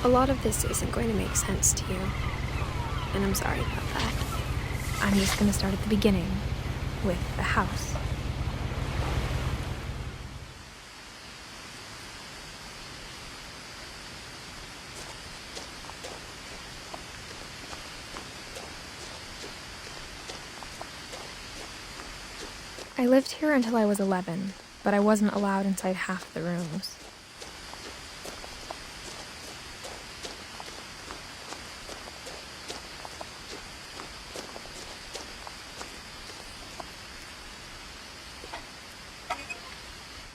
A lot of this isn't going to make sense to you, and I'm sorry about that. I'm just going to start at the beginning, with the house. I lived here until I was 11, but I wasn't allowed inside half the rooms.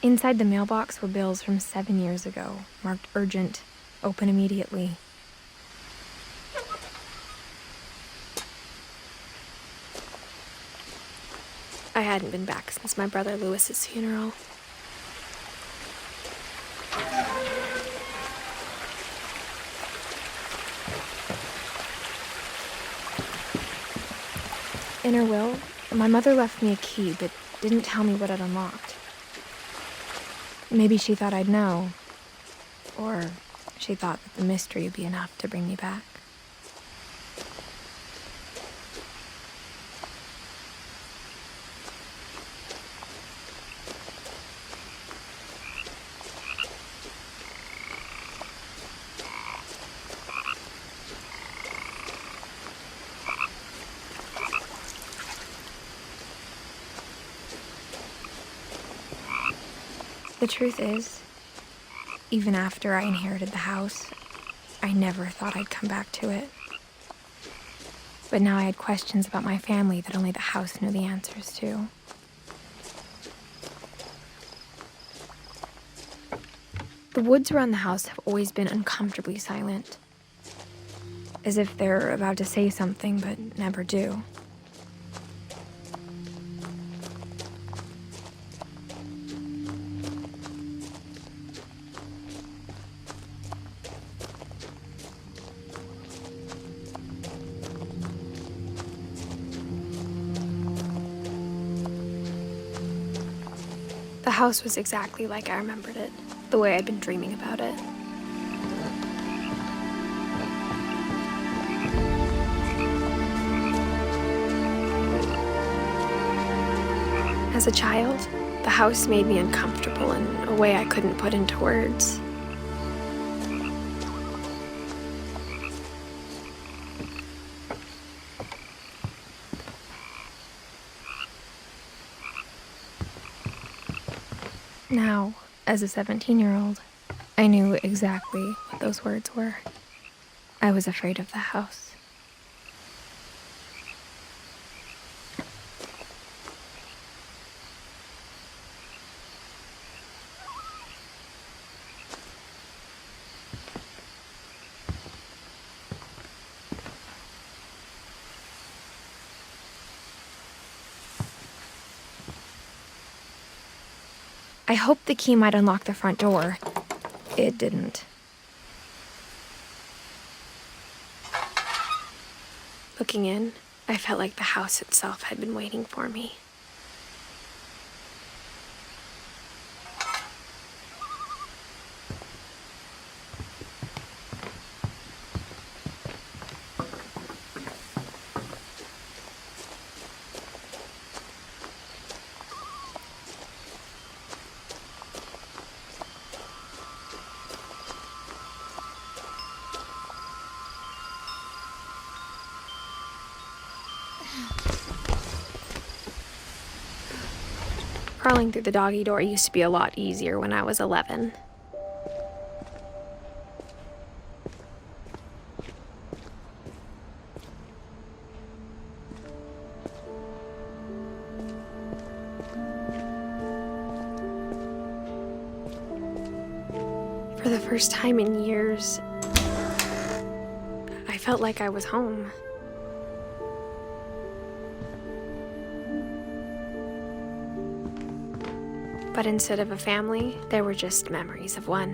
Inside the mailbox were bills from 7 years ago, marked urgent, open immediately. I hadn't been back since my brother Lewis's funeral. In her will, my mother left me a key, but didn't tell me what it unlocked. Maybe she thought I'd know, or she thought that the mystery would be enough to bring me back. The truth is, even after I inherited the house, I never thought I'd come back to it. But now I had questions about my family that only the house knew the answers to. The woods around the house have always been uncomfortably silent, as if they're about to say something but never do. The house was exactly like I remembered it, the way I'd been dreaming about it. As a child, the house made me uncomfortable in a way I couldn't put into words. Now, as a 17-year-old, I knew exactly what those words were. I was afraid of the house. I hoped the key might unlock the front door. It didn't. Looking in, I felt like the house itself had been waiting for me. Crawling through the doggy door used to be a lot easier when I was 11. For the first time in years, I felt like I was home. But instead of a family, there were just memories of one.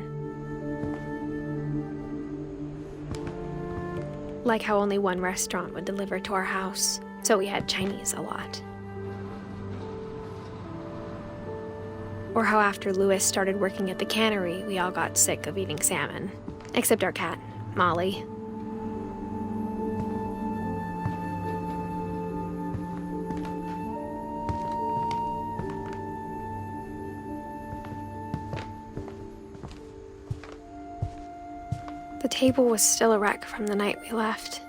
Like how only one restaurant would deliver to our house, so we had Chinese a lot. Or how after Lewis started working at the cannery, we all got sick of eating salmon. Except our cat, Molly. The table was still a wreck from the night we left.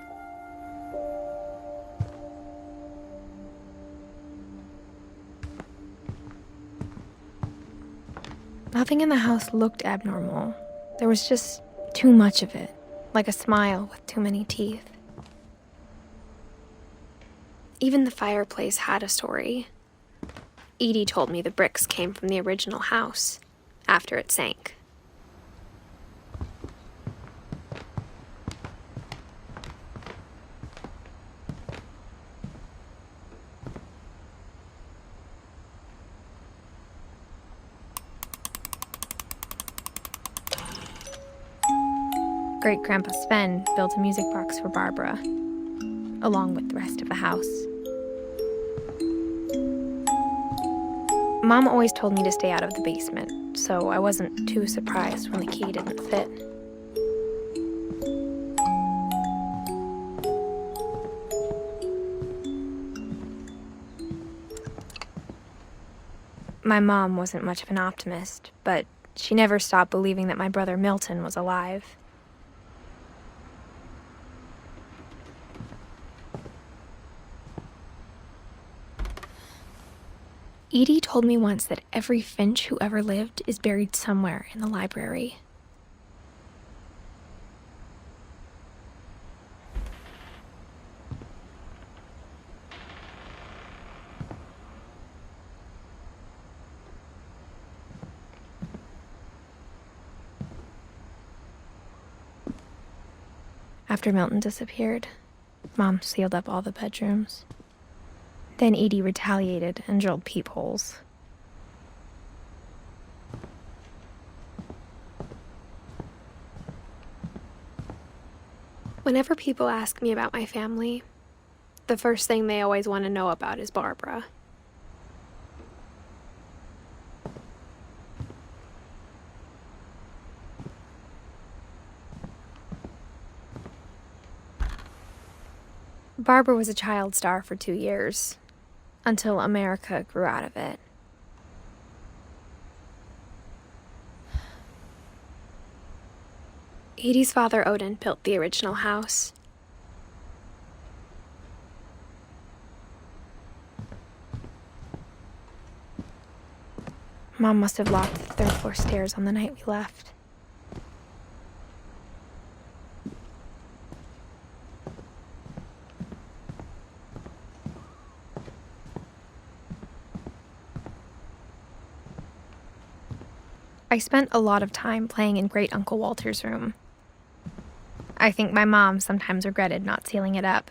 Nothing in the house looked abnormal. There was just too much of it, like a smile with too many teeth. Even the fireplace had a story. Edie told me the bricks came from the original house, after it sank. Great-Grandpa Sven built a music box for Barbara, along with the rest of the house. Mom always told me to stay out of the basement, so I wasn't too surprised when the key didn't fit. My mom wasn't much of an optimist, but she never stopped believing that my brother Milton was alive. Edie told me once that every finch who ever lived is buried somewhere in the library. After Milton disappeared, Mom sealed up all the bedrooms. Then Edie retaliated and drilled peepholes. Whenever people ask me about my family, the first thing they always want to know about is Barbara. Barbara was a child star for 2 years, until America grew out of it. Edie's father, Odin, built the original house. Mom must have locked the third-floor stairs on the night we left. I spent a lot of time playing in Great Uncle Walter's room. I think my mom sometimes regretted not sealing it up.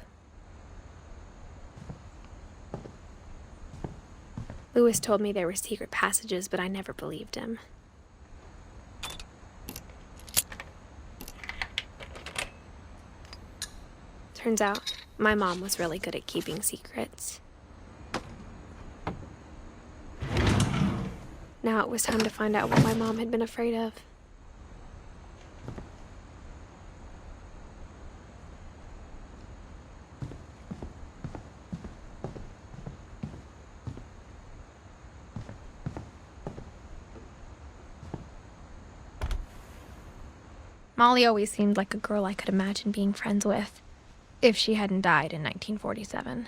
Lewis told me there were secret passages, but I never believed him. Turns out, my mom was really good at keeping secrets. Now it was time to find out what my mom had been afraid of. Molly always seemed like a girl I could imagine being friends with, if she hadn't died in 1947.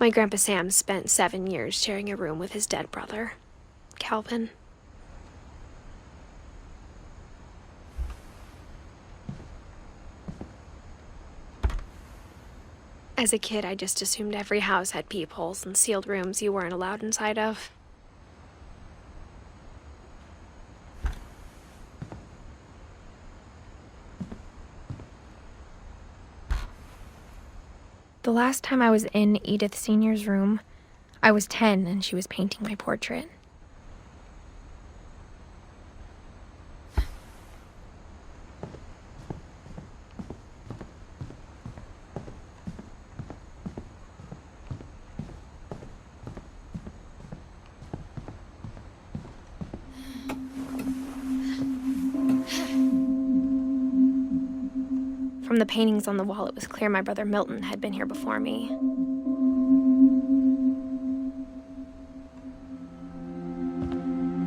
My Grandpa Sam spent 7 years sharing a room with his dead brother, Calvin. As a kid, I just assumed every house had peepholes and sealed rooms you weren't allowed inside of. The last time I was in Edith Sr.'s room, I was 10 and she was painting my portrait. the paintings on the wall, it was clear my brother Milton had been here before me.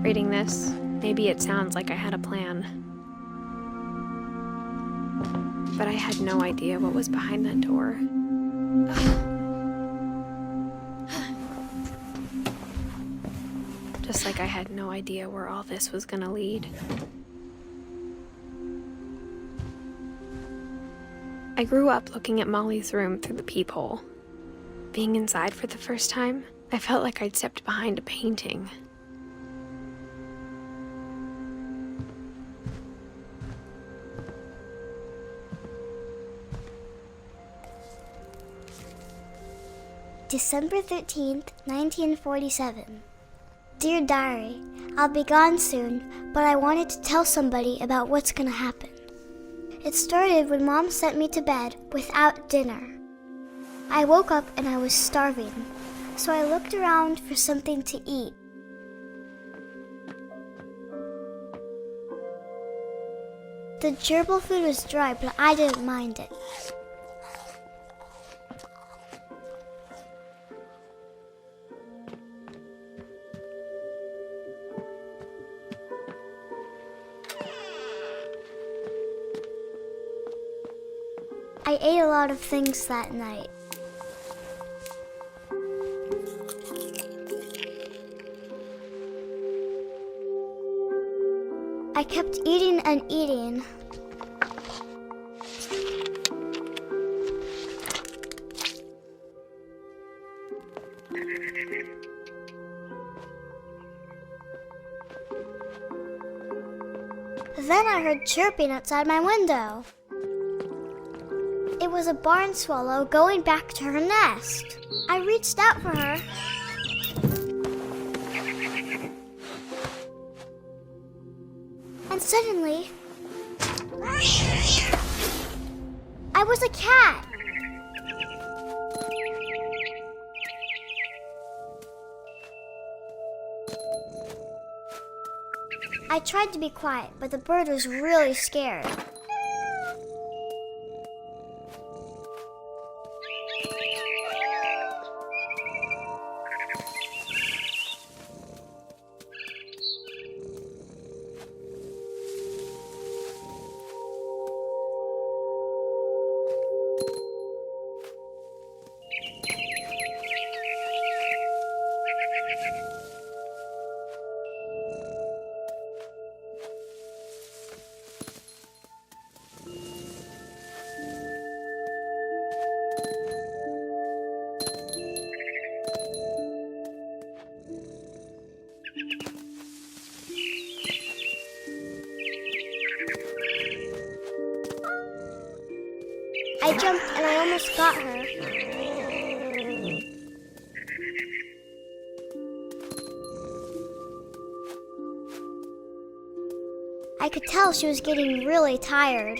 Reading this, maybe it sounds like I had a plan. But I had no idea what was behind that door. Just like I had no idea where all this was gonna lead. I grew up looking at Molly's room through the peephole. Being inside for the first time, I felt like I'd stepped behind a painting. December 13th, 1947. Dear Diary, I'll be gone soon, but I wanted to tell somebody about what's gonna happen. It started when Mom sent me to bed without dinner. I woke up and I was starving, so I looked around for something to eat. The gerbil food was dry, but I didn't mind it. I ate a lot of things that night. I kept eating and eating. Then I heard chirping outside my window. It was a barn swallow going back to her nest. I reached out for her. And suddenly, I was a cat. I tried to be quiet, but the bird was really scared. I jumped and I almost got her. I could tell she was getting really tired.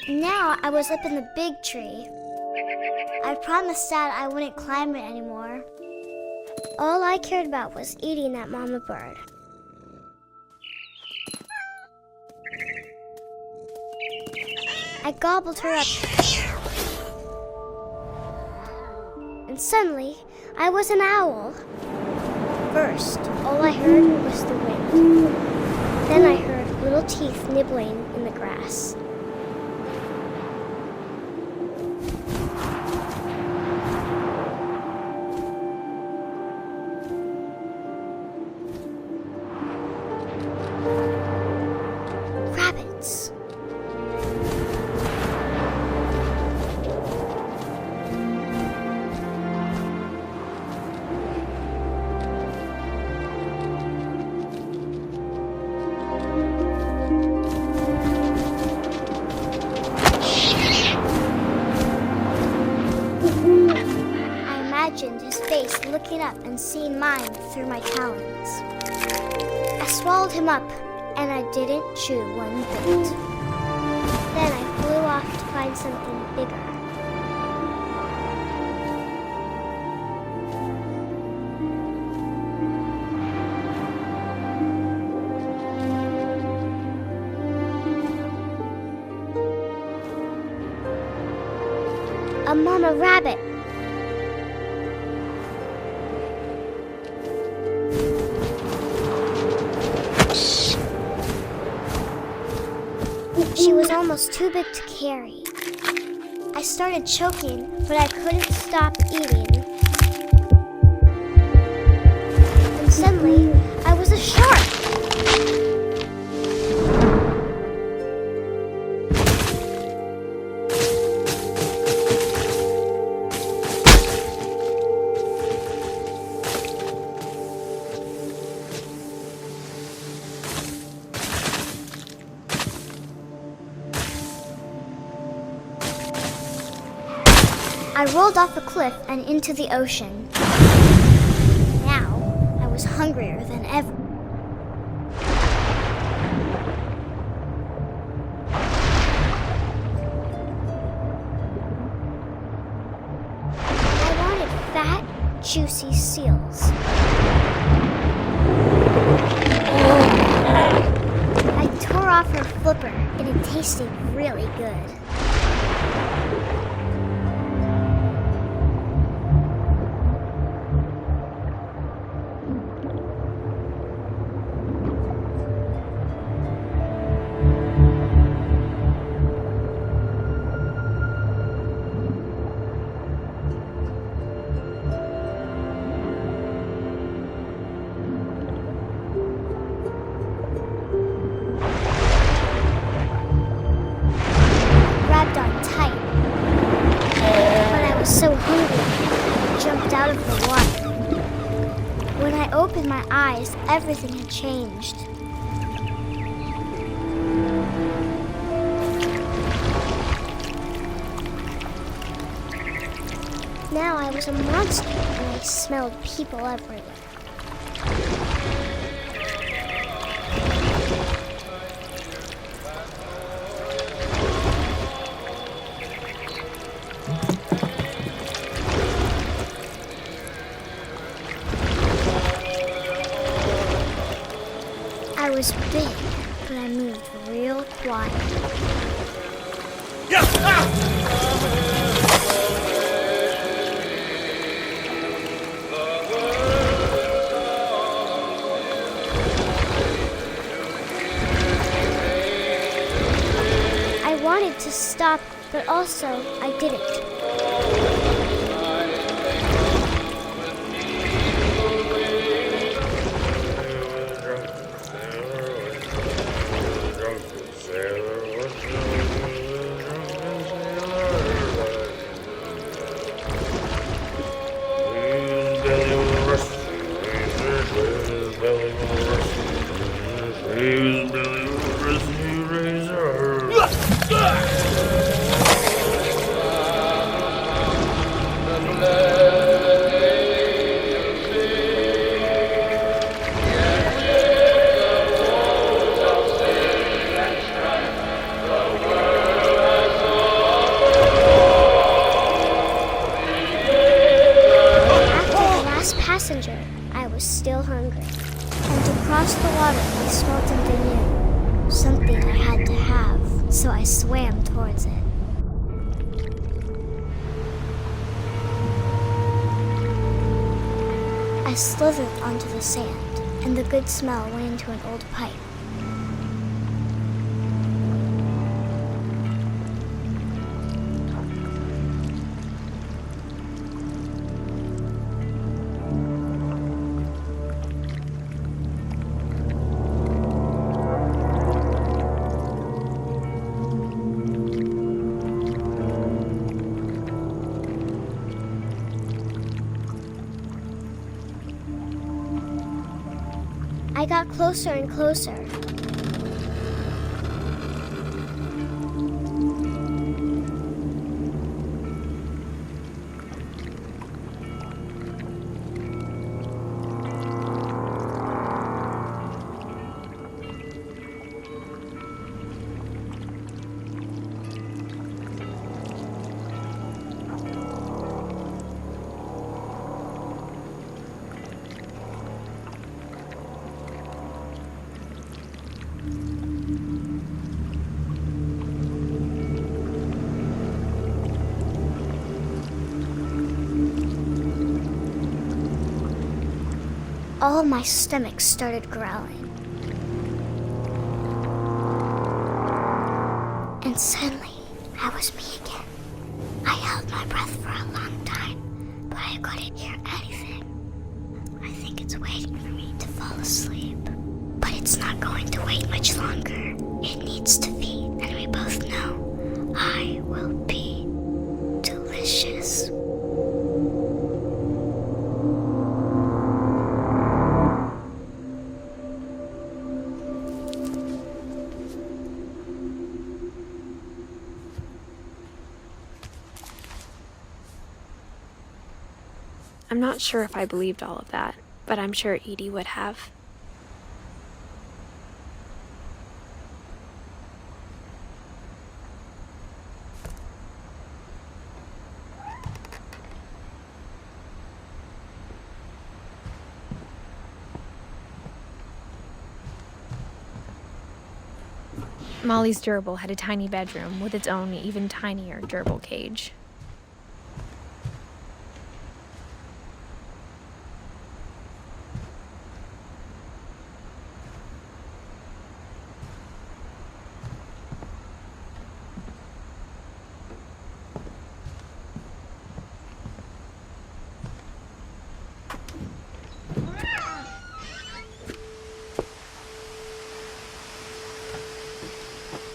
Now I was up in the big tree. I promised Dad I wouldn't climb it anymore. All I cared about was eating that mama bird. I gobbled her up. And suddenly, I was an owl. First, all I heard was the wind. Then I heard little teeth nibbling in the grass. Rabbits. I imagined his face looking up and seeing mine through my talons. I swallowed him up, and I didn't chew one bit. Then I flew off to find something bigger. a mama rabbit. She was almost too big to carry. I started choking, but I couldn't stop eating. And suddenly, I was a shark. I rolled off a cliff and into the ocean. Now, I was hungrier than ever. I wanted fat, juicy seals. I tore off her flipper, and it tasted really good. So hungry, I jumped out of the water. When I opened my eyes, everything had changed. Now I was a monster, and I smelled people everywhere. I was big, but I moved real quiet. Yes! I wanted to stop, but also I didn't. I was still hungry, and to cross the water I smelled something new, something I had to have, so I swam towards it. I slithered onto the sand, and the good smell went into an old pipe. I got closer and closer. all my stomach started growling. And suddenly, I was me again. I held my breath for a long time, but I couldn't hear anything. I think it's waiting for me to fall asleep. But it's not going to wait much longer. It needs to feed, and we both know I will be delicious. I'm not sure if I believed all of that, but I'm sure Edie would have. Molly's gerbil had a tiny bedroom with its own even tinier gerbil cage.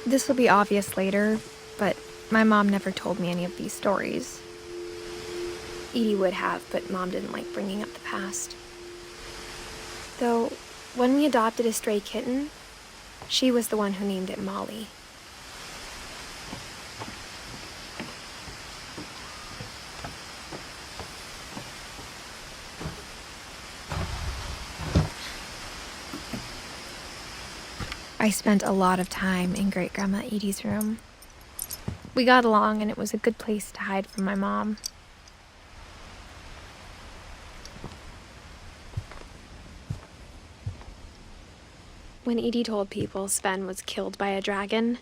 This will be obvious later, but my mom never told me any of these stories. Edie would have, but Mom didn't like bringing up the past. Though, when we adopted a stray kitten, she was the one who named it Molly. I spent a lot of time in Great-Grandma Edie's room. We got along, and it was a good place to hide from my mom. When Edie told people Sven was killed by a dragon,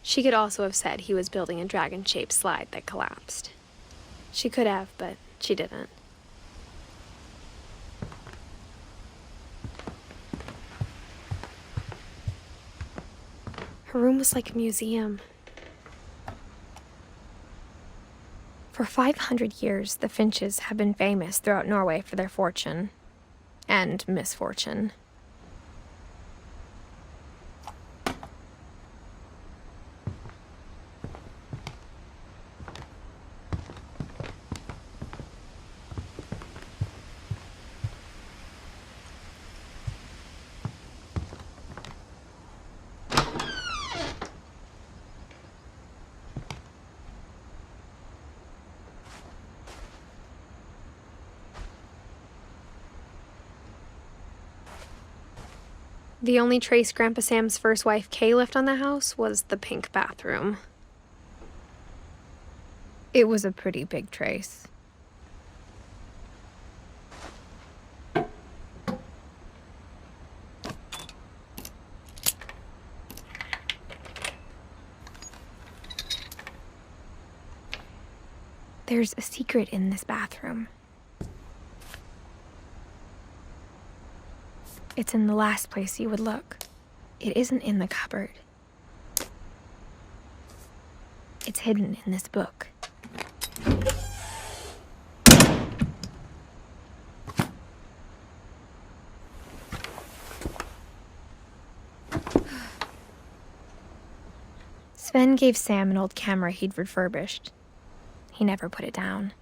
she could also have said he was building a dragon-shaped slide that collapsed. She could have, but she didn't. Her room was like a museum. For 500 years, the finches have been famous throughout Norway for their fortune and misfortune. The only trace Grandpa Sam's first wife, Kay, left on the house was the pink bathroom. It was a pretty big trace. There's a secret in this bathroom. It's in the last place you would look. It isn't in the cupboard. It's hidden in this book. Sven gave Sam an old camera he'd refurbished. He never put it down.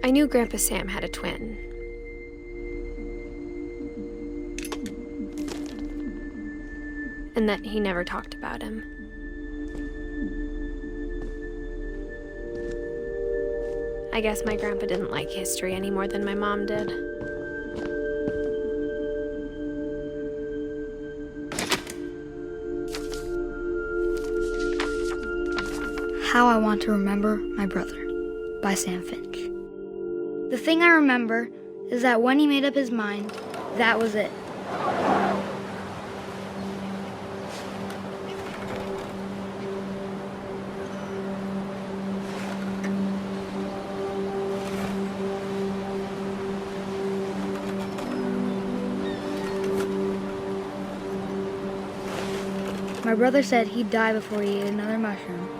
I knew Grandpa Sam had a twin. And that he never talked about him. I guess my grandpa didn't like history any more than my mom did. How I Want to Remember My Brother by Sam Finch. The thing I remember is that when he made up his mind, that was it. My brother said he'd die before he ate another mushroom,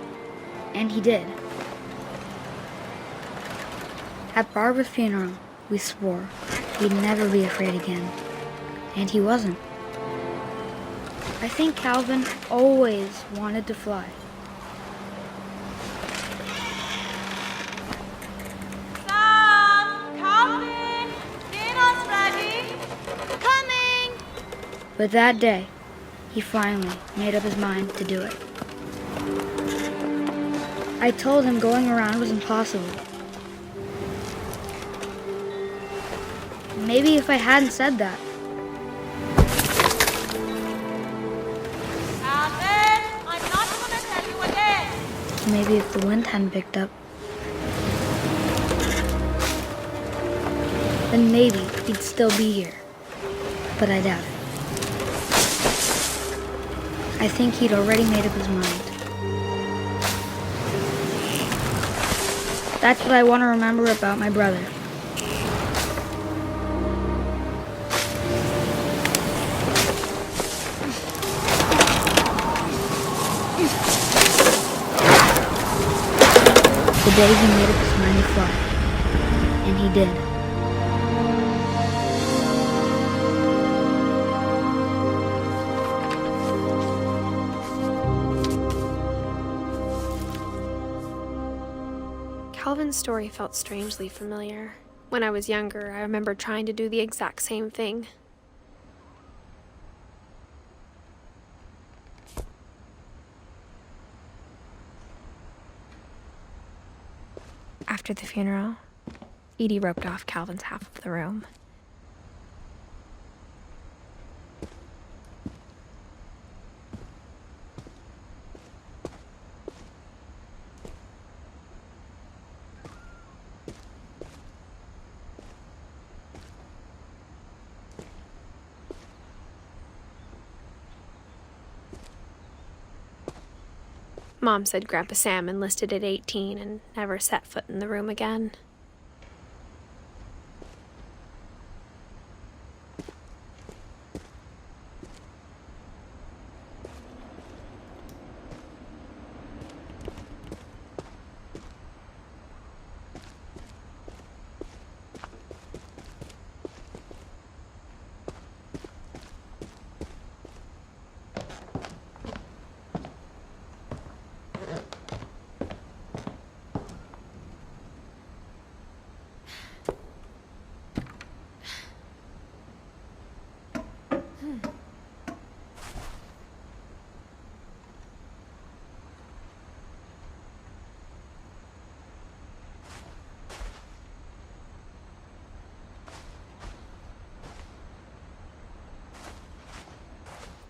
and he did. At Barbara's funeral, we swore we'd never be afraid again, and he wasn't. I think Calvin always wanted to fly. Sam! Calvin! Dinner's ready! Coming! But that day, he finally made up his mind to do it. I told him going around was impossible. Maybe if I hadn't said that. Calvin! I'm not going to tell you again! Maybe if the wind hadn't picked up. Then maybe he'd still be here. But I doubt it. I think he'd already made up his mind. That's what I want to remember about my brother. The day he made up his mind to fly. And he did. Calvin's story felt strangely familiar. When I was younger, I remember trying to do the exact same thing. After the funeral, Edie roped off Calvin's half of the room. Mom said Grandpa Sam enlisted at 18 and never set foot in the room again.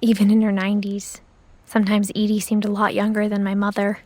Even in her 90s, sometimes Edie seemed a lot younger than my mother.